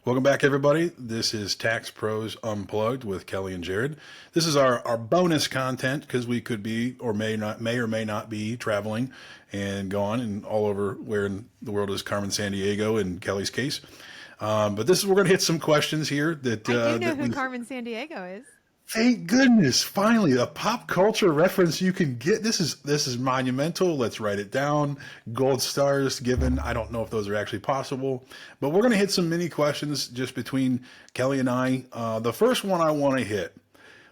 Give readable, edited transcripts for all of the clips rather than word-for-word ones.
Welcome back, everybody. This is Tax Pros Unplugged with Kelly and Jared. This is our bonus content because we could be or may or may not be traveling and gone and all over where in the world is Carmen San Diego in Kelly's case. But this is we're going to hit some questions here that I do know that who we. Carmen San Diego is. Thank goodness, finally, a pop culture reference you can get. This is monumental. Let's write it down. Gold stars given. I don't know if those are actually possible, but we're going to hit some mini questions just between Kelly and I. The first one I want to hit: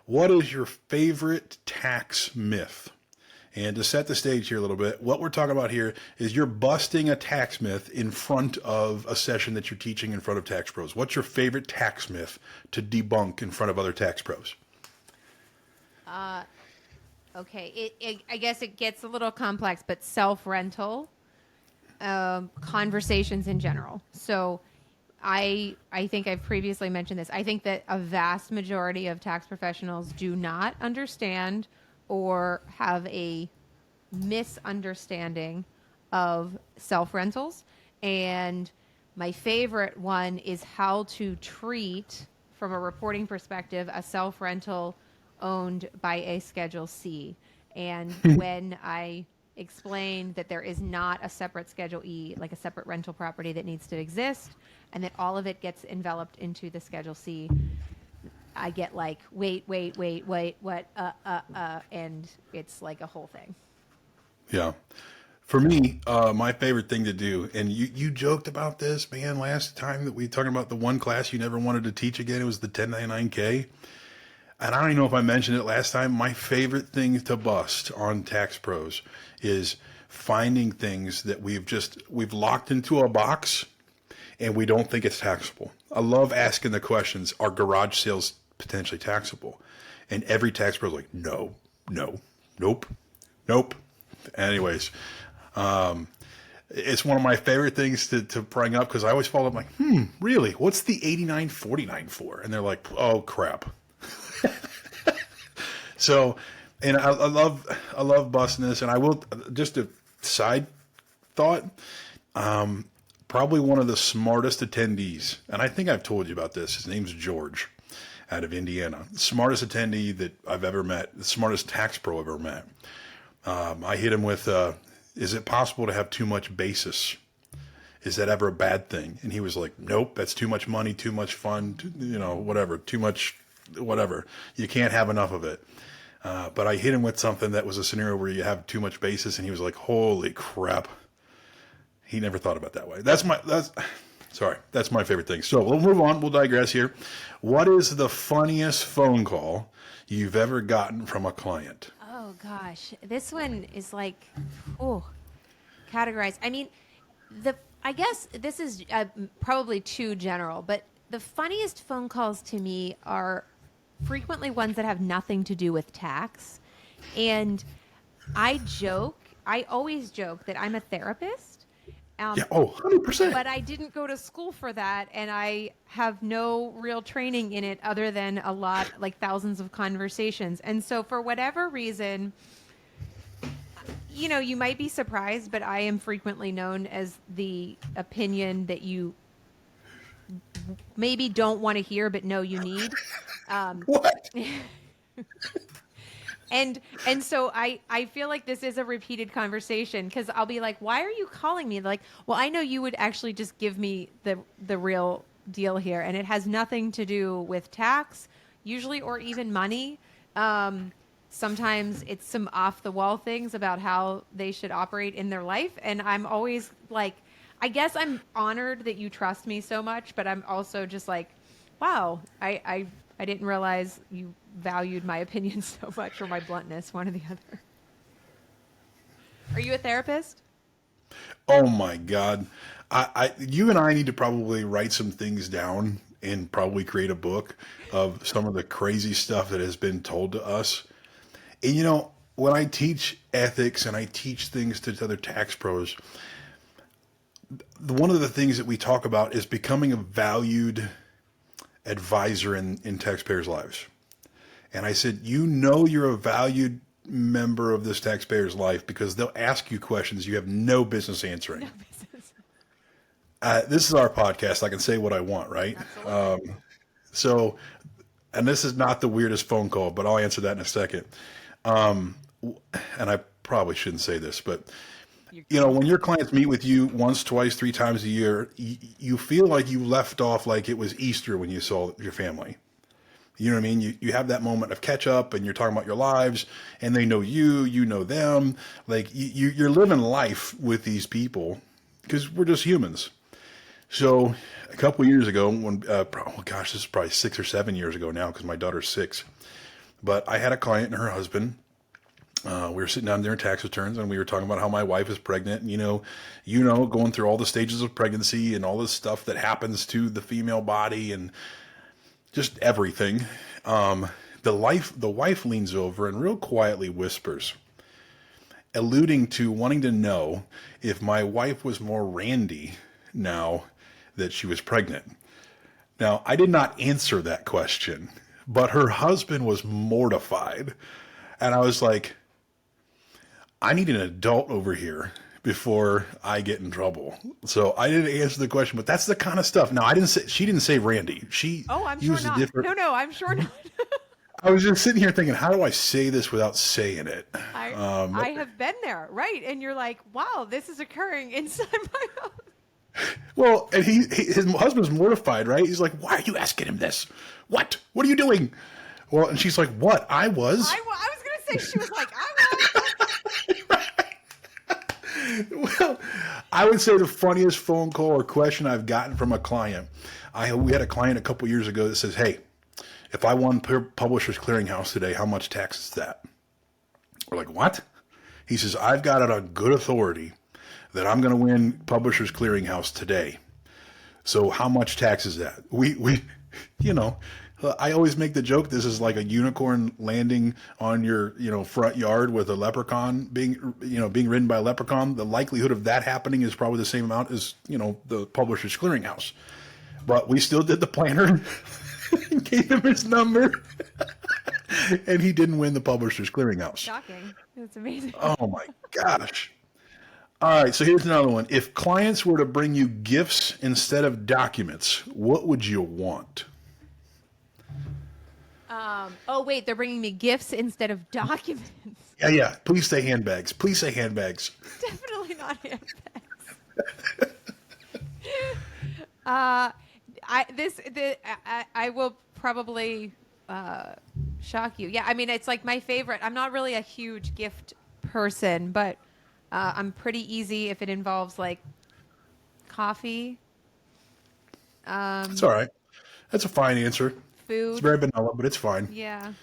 what is your favorite tax myth? And to set the stage here a little bit, what we're talking about here is you're busting a tax myth in front of a session that you're teaching in front of tax pros. What's your favorite tax myth to debunk in front of other tax pros? Okay, I guess it gets a little complex, but self-rental conversations in general. So I think I've previously mentioned this. I think that a vast majority of tax professionals do not understand or have a misunderstanding of self-rentals. And my favorite one is how to treat, from a reporting perspective, a self-rental owned by a Schedule C. And when I explain that there is not a separate Schedule E, like a separate rental property that needs to exist, and that all of it gets enveloped into the Schedule C, I get like, wait, what, and it's like a whole thing. Yeah. For me, my favorite thing to do, and you joked about this, man, last time that we talking about the one class you never wanted to teach again, it was the 1099K. And I don't even know if I mentioned it last time. My favorite thing to bust on Tax Pros is finding things that we've locked into a box and we don't think it's taxable. I love asking the questions, are garage sales potentially taxable? And every tax pro is like, no, no, nope, nope. Anyways, it's one of my favorite things to bring up because I always follow up like, really? What's the 8949 for? And they're like, oh crap. So, and I love busting this, and I will just a side thought. Probably one of the smartest attendees, and I think I've told you about this. His name's George, out of Indiana. The smartest attendee that I've ever met, the smartest tax pro I've ever met. I hit him with, "Is it possible to have too much basis? Is that ever a bad thing?" And he was like, "Nope, that's too much money, too much fun, whatever, too much, whatever. You can't have enough of it." But I hit him with something that was a scenario where you have too much basis, and he was like, "Holy crap!" He never thought about it that way. That's my favorite thing. So we'll move on. We'll digress here. What is the funniest phone call you've ever gotten from a client? Oh gosh, this one is like, oh, categorized. I mean, I guess this is probably too general, but the funniest phone calls to me are frequently ones that have nothing to do with tax. And I always joke that I'm a therapist. Yeah. Oh, 100%. But I didn't go to school for that, and I have no real training in it other than a lot, like thousands of conversations. And so, for whatever reason, you might be surprised, but I am frequently known as the opinion that you maybe don't want to hear, but know you need. What? And so I feel like this is a repeated conversation because I'll be like, why are you calling me? Like, well, I know you would actually just give me the real deal here, and it has nothing to do with tax, usually, or even money. Sometimes it's some off the wall things about how they should operate in their life, and I'm always like, I guess I'm honored that you trust me so much, but I'm also just like, wow, I didn't realize you valued my opinion so much, or my bluntness, one or the other. Are you a therapist? Oh my God. You and I need to probably write some things down and probably create a book of some of the crazy stuff that has been told to us. And when I teach ethics and I teach things to other tax pros, one of the things that we talk about is becoming a valued advisor in taxpayers' lives. And I said, you're a valued member of this taxpayer's life because they'll ask you questions you have no business answering. No business. This is our podcast. I can say what I want, right? Absolutely. So, and this is not the weirdest phone call, but I'll answer that in a second. And I probably shouldn't say this, but You when your clients meet with you once, twice, three times a year, you feel like you left off like it was Easter when you saw your family. You know what I mean? You have that moment of catch up and you're talking about your lives and they know you, you know them. Like you're living life with these people because we're just humans. So a couple years ago, when oh gosh, this is probably 6 or 7 years ago now because my daughter's 6. But I had a client and her husband. We were sitting down during tax returns, and we were talking about how my wife is pregnant. And, going through all the stages of pregnancy and all this stuff that happens to the female body and just everything. The wife leans over and real quietly whispers, alluding to wanting to know if my wife was more randy now that she was pregnant. Now, I did not answer that question, but her husband was mortified. And I was like, I need an adult over here before I get in trouble. So I didn't answer the question, but that's the kind of stuff. Now, she didn't say Randy. She Oh, I'm sure used a not. different. No, I'm sure not. I was just sitting here thinking, how do I say this without saying it? I have been there, right? And you're like, wow, this is occurring inside my house. Well, and his husband's mortified, right? He's like, why are you asking him this? What? What are you doing? Well, and she's like, what? I was? I was going to say, she was like, I Well, I would say the funniest phone call or question I've gotten from a client. We had a client a couple years ago that says, hey, if I won Publishers Clearinghouse today, how much tax is that? We're like, what? He says, I've got it on good authority that I'm going to win Publishers Clearinghouse today. So how much tax is that? I always make the joke, this is like a unicorn landing on your, front yard with a leprechaun being ridden by a leprechaun. The likelihood of that happening is probably the same amount as, the Publishers Clearinghouse. But we still did the planner and gave him his number. And he didn't win the Publishers Clearinghouse. Shocking. That's amazing. Oh my gosh. All right, so here's another one. If clients were to bring you gifts instead of documents, what would you want? Oh, wait, they're bringing me gifts instead of documents. Yeah. Please say handbags. Please say handbags. Definitely not handbags. I will probably shock you. Yeah, I mean, it's like my favorite. I'm not really a huge gift person, but I'm pretty easy if it involves like coffee. It's all right. That's a fine answer. It's Food. very vanilla, but it's fine. Yeah.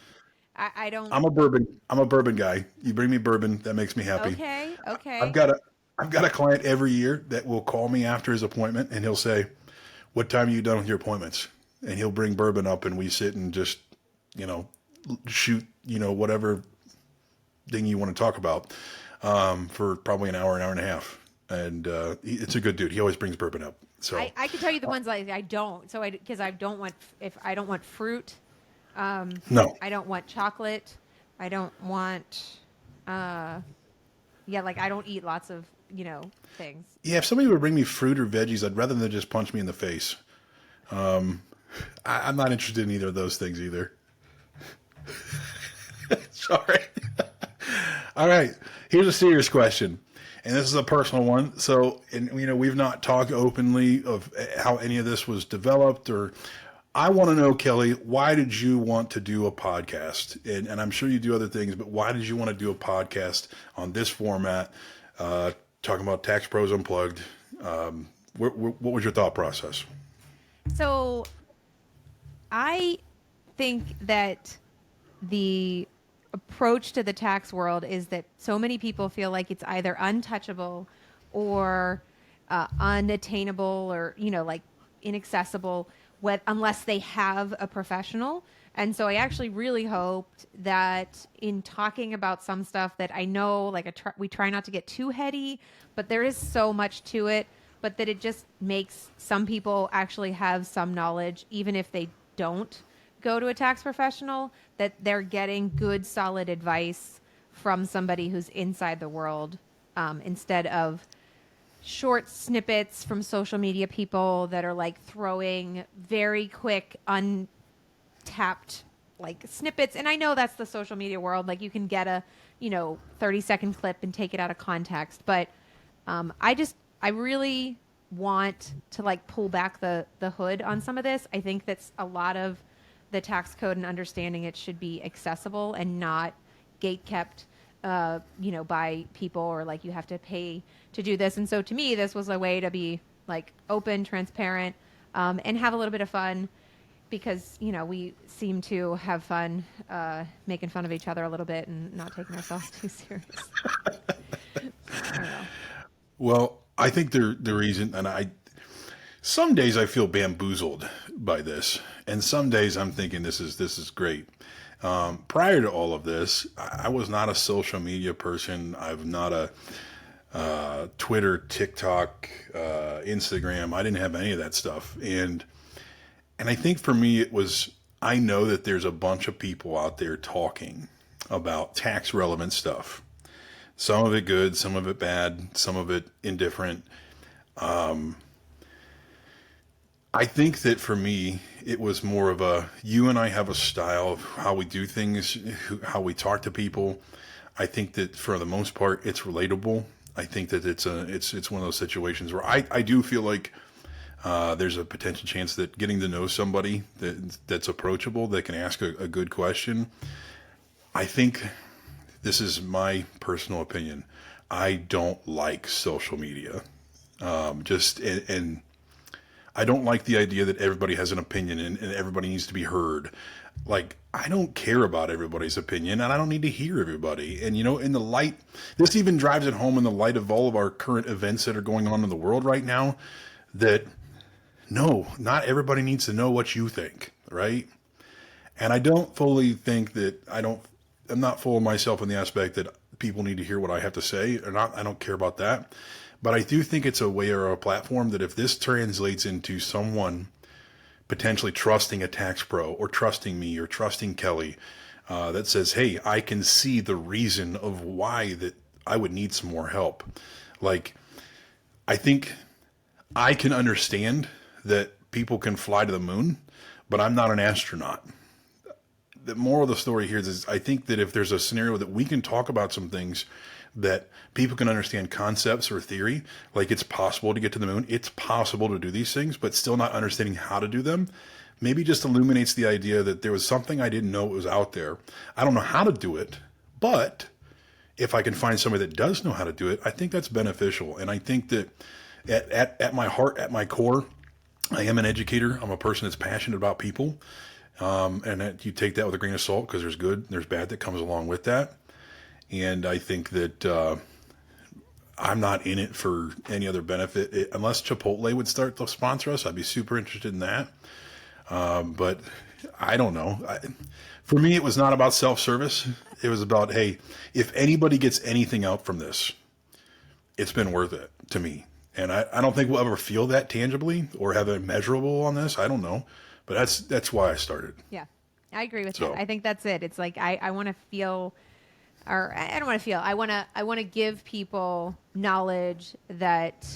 I don't. I'm a bourbon guy. You bring me bourbon, that makes me happy. Okay. I've got a client every year that will call me after his appointment and he'll say, "What time are you done with your appointments?" And he'll bring bourbon up and we sit and just, shoot, whatever thing you want to talk about for probably an hour and a half. And it's a good dude. He always brings bourbon up. So I can tell you the ones I don't. So because I don't want fruit. no. I don't want chocolate. I don't want. Like I don't eat lots of things. Yeah, if somebody would bring me fruit or veggies, I'd rather than just punch me in the face. I'm not interested in either of those things either. Sorry. All right. Here's a serious question. And this is a personal one. So, we've not talked openly of how any of this was developed or I want to know, Kelly, why did you want to do a podcast? And I'm sure you do other things, but why did you want to do a podcast on this format, talking about Tax Pros Unplugged? What was your thought process? So I think that the approach to the tax world is that so many people feel like it's either untouchable or unattainable or, like inaccessible unless they have a professional. And so I actually really hoped that in talking about some stuff that I know, like we try not to get too heady, but there is so much to it, but that it just makes some people actually have some knowledge, even if they don't go to a tax professional, that they're getting good, solid advice from somebody who's inside the world, instead of short snippets from social media people that are like throwing very quick, untapped like snippets. And I know that's the social media world. Like you can get a, 30-second clip and take it out of context. But I really want to like pull back the hood on some of this. I think that's a lot of the tax code and understanding it should be accessible and not gate kept by people, or like you have to pay to do this. And so to me, this was a way to be like open, transparent, and have a little bit of fun, because we seem to have fun making fun of each other a little bit and not taking ourselves too serious. I don't know. Well, I think the reason, and some days I feel bamboozled by this, and some days I'm thinking this is great. Prior to all of this, I was not a social media person. I'm not a Twitter, TikTok, Instagram. I didn't have any of that stuff, and I think for me it was, I know that there's a bunch of people out there talking about tax relevant stuff. Some of it good, some of it bad, some of it indifferent. I think that for me, it was more of a, you and I have a style of how we do things, how we talk to people. I think that for the most part, it's relatable. I think that it's one of those situations where I do feel like there's a potential chance that getting to know somebody that's approachable, that can ask a good question. I think this is my personal opinion. I don't like social media. And I don't like the idea that everybody has an opinion and everybody needs to be heard. Like, I don't care about everybody's opinion, and I don't need to hear everybody. And, in the light, this even drives it home in the light of all of our current events that are going on in the world right now, that no, not everybody needs to know what you think, right? And I don't fully think that, I'm not full of myself in the aspect that people need to hear what I have to say or not. I don't care about that. But I do think it's a way or a platform that if this translates into someone potentially trusting a tax pro or trusting me or trusting Kelly, that says, hey, I can see the reason of why that I would need some more help. Like, I think I can understand that people can fly to the moon, but I'm not an astronaut. The moral of the story here is I think that if there's a scenario that we can talk about some things that people can understand, concepts or theory, like it's possible to get to the moon, it's possible to do these things, but still not understanding how to do them, maybe just illuminates the idea that there was something I didn't know was out there. I don't know how to do it, but if I can find somebody that does know how to do it, I think that's beneficial. And I think that at my heart, at my core, I am an educator. I'm a person that's passionate about people. And that you take that with a grain of salt, because there's good, there's bad that comes along with that. And I think that I'm not in it for any other benefit. Unless Chipotle would start to sponsor us, I'd be super interested in that. But I don't know. For me, it was not about self-service. It was about, hey, if anybody gets anything out from this, it's been worth it to me. And I don't think we'll ever feel that tangibly or have it measurable on this. I don't know. But that's why I started. Yeah, I agree with that. I think that's it. It's like I want to feel, or I don't want to feel. I want to give people knowledge that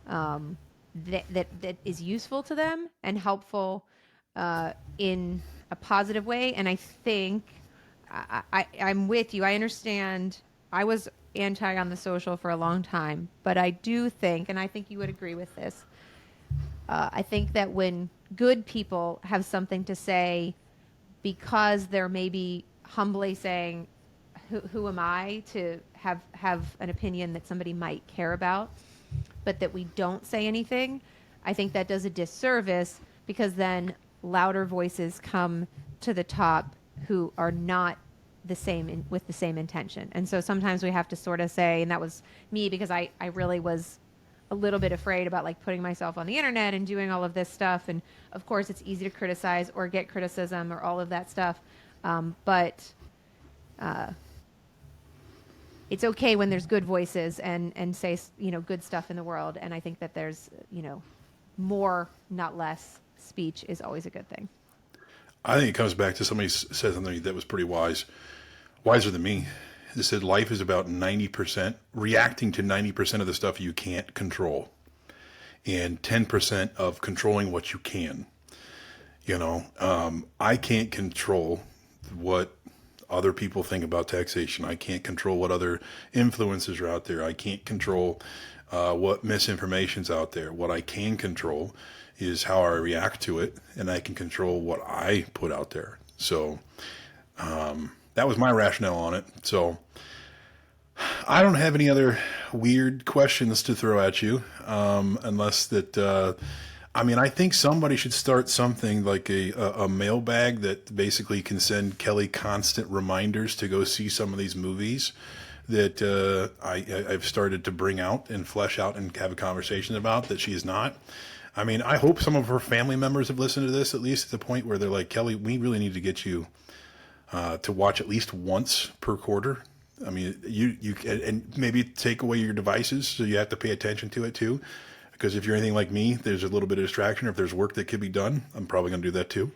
that is useful to them and helpful in a positive way. And I think I'm with you. I understand. I was anti on the social for a long time, but I do think, and I think you would agree with this. I think that when good people have something to say, because they're maybe humbly saying, who am I to have an opinion that somebody might care about, but that we don't say anything, I think that does a disservice, because then louder voices come to the top who are not the same with the same intention. And so sometimes we have to sort of say, and that was me, because I really was a little bit afraid about like putting myself on the internet and doing all of this stuff. And of course it's easy to criticize or get criticism or all of that stuff. But it's okay when there's good voices and say, good stuff in the world. And I think that there's, more, not less speech is always a good thing. I think it comes back to somebody said something that was pretty wise, wiser than me. It said life is about 90% reacting to 90% of the stuff you can't control and 10% of controlling what you can. I can't control what other people think about taxation. I can't control what other influences are out there. I can't control what misinformation's out there. What I can control is how I react to it, and I can control what I put out there. So that was my rationale on it. So I don't have any other weird questions to throw at you, unless that. I think somebody should start something like a mailbag that basically can send Kelly constant reminders to go see some of these movies that I've started to bring out and flesh out and have a conversation about that she is not. I hope some of her family members have listened to this, at least at the point where they're like, Kelly, we really need to get you to watch at least once per quarter. You and maybe take away your devices so you have to pay attention to it too. Because if you're anything like me, there's a little bit of distraction. If there's work that could be done, I'm probably going to do that too.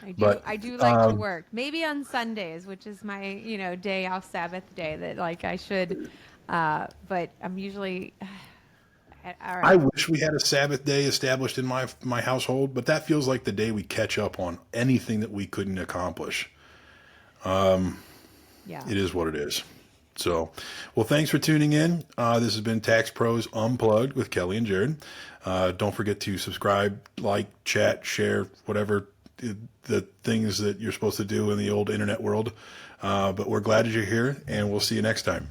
I do like to work. Maybe on Sundays, which is my, day off, Sabbath day, that like I should. But I'm usually. All right. I wish we had a Sabbath day established in my household, but that feels like the day we catch up on anything that we couldn't accomplish. Yeah. It is what it is. So, well, thanks for tuning in. This has been Tax Pros Unplugged with Kelly and Jared. Don't forget to subscribe, like, chat, share, whatever the things that you're supposed to do in the old internet world. But we're glad that you're here, and we'll see you next time.